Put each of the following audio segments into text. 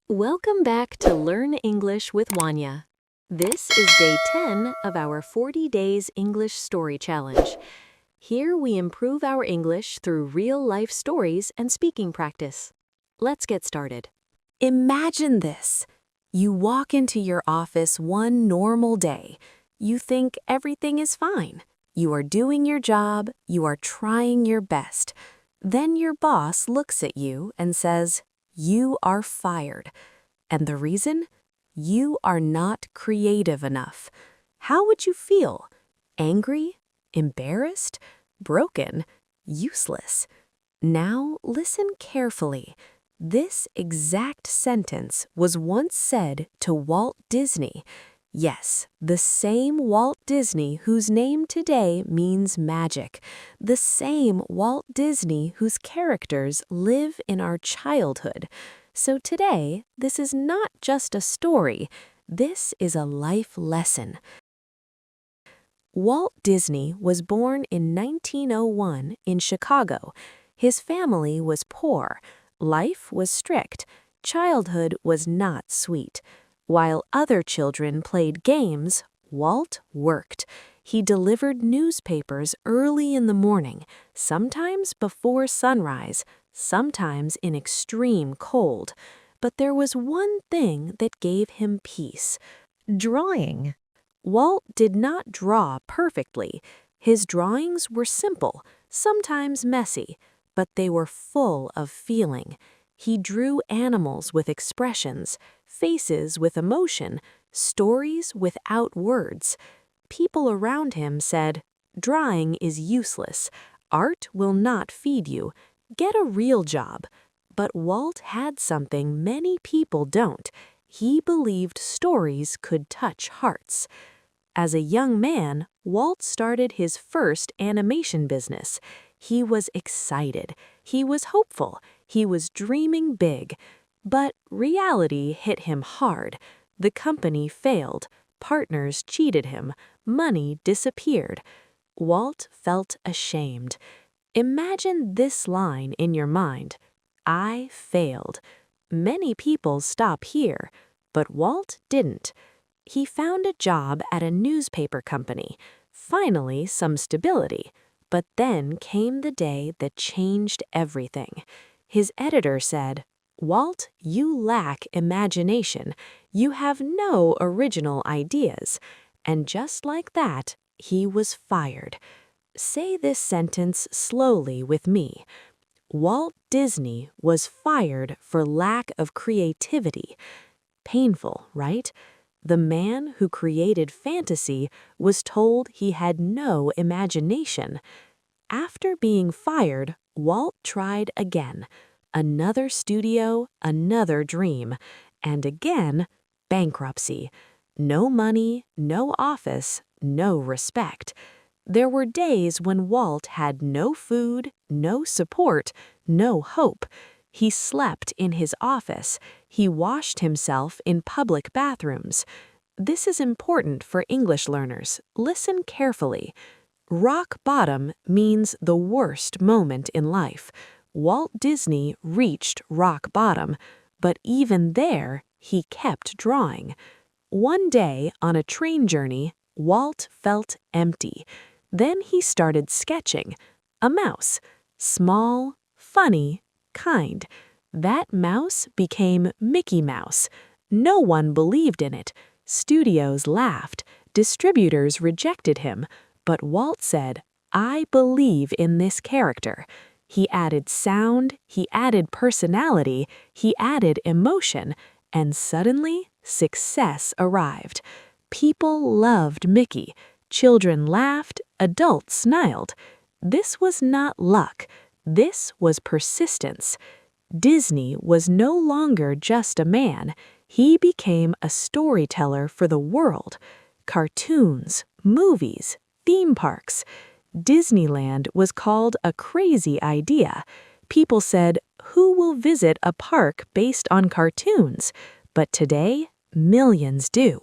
Welcome back to Learn English with Wania. This is day 10 of our 40 Days English Story Challenge. Here we improve our English through real-life stories and speaking practice. Let's get started. Imagine this. You walk into your office one normal day. You think everything is fine. You are doing your job. You are trying your best. Then your boss looks at you and says, "You are fired." And the reason? You are not creative enough. How would you feel? Angry? Embarrassed? Broken? Useless? Now listen carefully. This exact sentence was once said to Walt Disney. Yes, the same Walt Disney whose name today means magic. The same Walt Disney whose characters live in our childhood. So today, this is not just a story. This is a life lesson. Walt Disney was born in 1901 in Chicago. His family was poor. Life was strict. Childhood was not sweet. While other children played games, Walt worked. He delivered newspapers early in the morning, sometimes before sunrise, sometimes in extreme cold. But there was one thing that gave him peace: drawing. Walt did not draw perfectly. His drawings were simple, sometimes messy, but they were full of feeling. He drew animals with expressions, faces with emotion, stories without words. People around him said, "Drawing is useless. Art will not feed you. Get a real job." But Walt had something many people don't. He believed stories could touch hearts. As a young man, Walt started his first animation business. He was excited. He was hopeful. He was dreaming big. But reality hit him hard. The company failed. Partners cheated him. Money disappeared. Walt felt ashamed. Imagine this line in your mind: "I failed." Many people stop here, but Walt didn't. He found a job at a newspaper company. Finally, some stability. But then came the day that changed everything. His editor said, "Walt, you lack imagination. You have no original ideas." And just like that, he was fired. Say this sentence slowly with me. Walt Disney was fired for lack of creativity. Painful, right? The man who created fantasy was told he had no imagination. After being fired, Walt tried again. Another studio, another dream. And again, bankruptcy. No money, no office, no respect. There were days when Walt had no food, no support, no hope. He slept in his office. He washed himself in public bathrooms. This is important for English learners. Listen carefully. Rock bottom means the worst moment in life. Walt Disney reached rock bottom, but even there, he kept drawing. One day on a train journey, Walt felt empty. Then he started sketching. A mouse. Small, funny, kind. That mouse became Mickey Mouse. No one believed in it. Studios laughed. Distributors rejected him. But Walt said, "I believe in this character." He added sound, he added personality, he added emotion, and suddenly success arrived. People loved Mickey. Children laughed, adults smiled. This was not luck. This was persistence. Disney was no longer just a man. He became a storyteller for the world. Cartoons, movies, theme parks. Disneyland was called a crazy idea. People said, "Who will visit a park based on cartoons?" But today, millions do.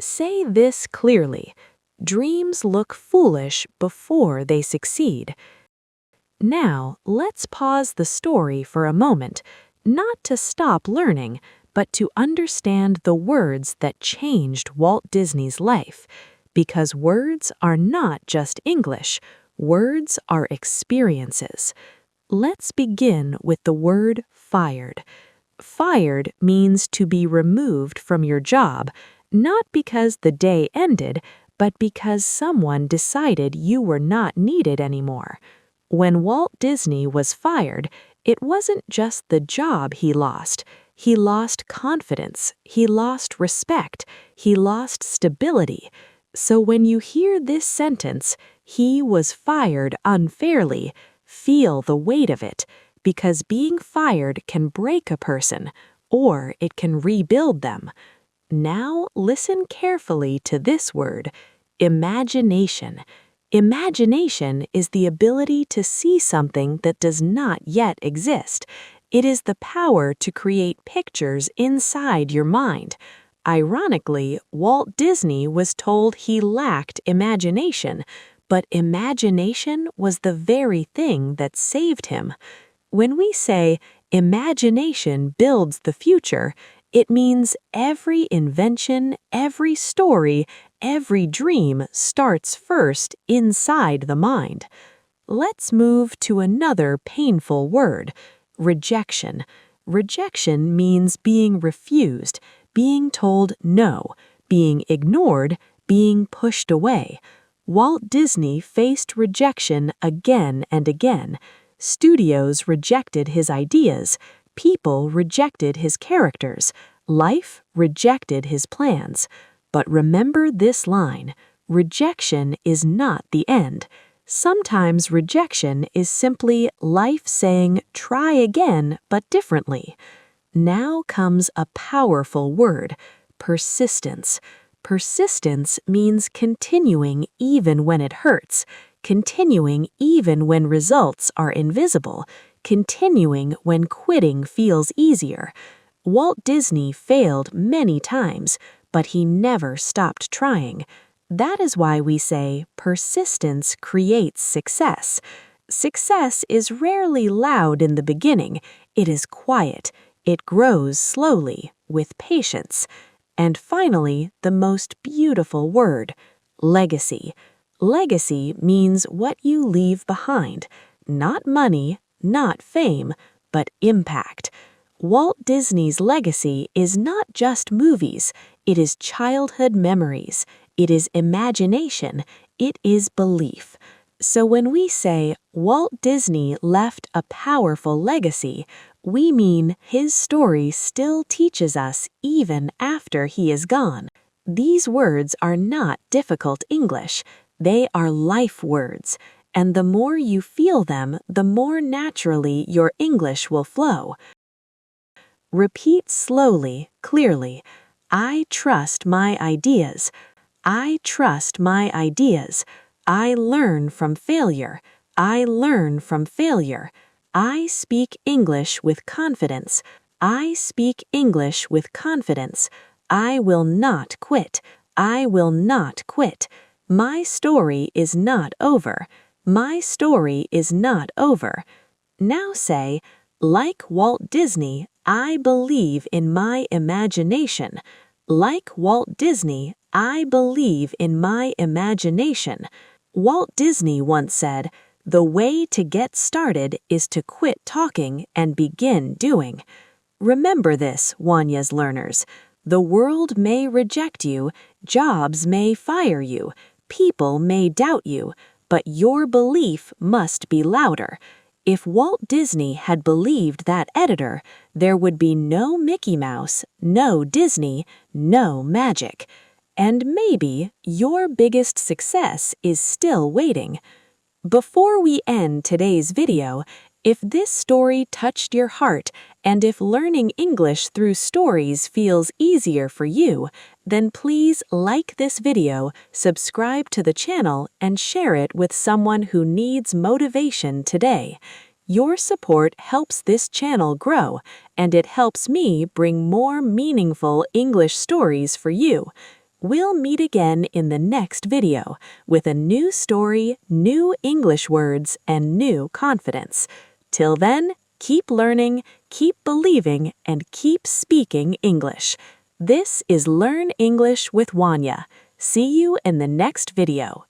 Say this clearly: dreams look foolish before they succeed. Now, let's pause the story for a moment, not to stop learning, but to understand the words that changed Walt Disney's life. Because words are not just English, words are experiences. Let's begin with the word fired. Fired means to be removed from your job, not because the day ended, but because someone decided you were not needed anymore. When Walt Disney was fired, it wasn't just the job he lost. He lost confidence, he lost respect, he lost stability. So when you hear this sentence, "He was fired unfairly," feel the weight of it, because being fired can break a person, or it can rebuild them. Now listen carefully to this word, imagination. Imagination is the ability to see something that does not yet exist. It is the power to create pictures inside your mind. Ironically, Walt Disney was told he lacked imagination, but imagination was the very thing that saved him. When we say, imagination builds the future, it means every invention, every story, every dream starts first inside the mind. Let's move to another painful word, rejection. Rejection means being refused, being told no, being ignored, being pushed away. Walt Disney faced rejection again and again. Studios rejected his ideas, people rejected his characters, life rejected his plans. But remember this line, rejection is not the end. Sometimes rejection is simply life saying, try again, but differently. Now comes a powerful word, persistence. Persistence means continuing even when it hurts, continuing even when results are invisible, continuing when quitting feels easier. Walt Disney failed many times, but he never stopped trying. That is why we say persistence creates success. Success is rarely loud in the beginning. It is quiet. It grows slowly, with patience. And finally, the most beautiful word, legacy. Legacy means what you leave behind. Not money, not fame, but impact. Walt Disney's legacy is not just movies. It is childhood memories. It is imagination. It is belief. So when we say Walt Disney left a powerful legacy, we mean his story still teaches us even after he is gone. These words are not difficult English. They are life words, and the more you feel them, the more naturally your English will flow. Repeat slowly, clearly. I trust my ideas. I trust my ideas. I learn from failure. I learn from failure. I speak English with confidence. I speak English with confidence. I will not quit. I will not quit. My story is not over. My story is not over. Now say, like Walt Disney, I believe in my imagination. Like Walt Disney, I believe in my imagination. Walt Disney once said, the way to get started is to quit talking and begin doing. Remember this, Wania's learners. The world may reject you, jobs may fire you, people may doubt you, but your belief must be louder. If Walt Disney had believed that editor, there would be no Mickey Mouse, no Disney, no magic. And maybe your biggest success is still waiting. Before we end today's video, if this story touched your heart and if learning English through stories feels easier for you, then please like this video, subscribe to the channel, and share it with someone who needs motivation today. Your support helps this channel grow, and it helps me bring more meaningful English stories for you. We'll meet again in the next video with a new story, new English words, and new confidence. Till then, keep learning, keep believing, and keep speaking English. This is Learn English with Wania. See you in the next video.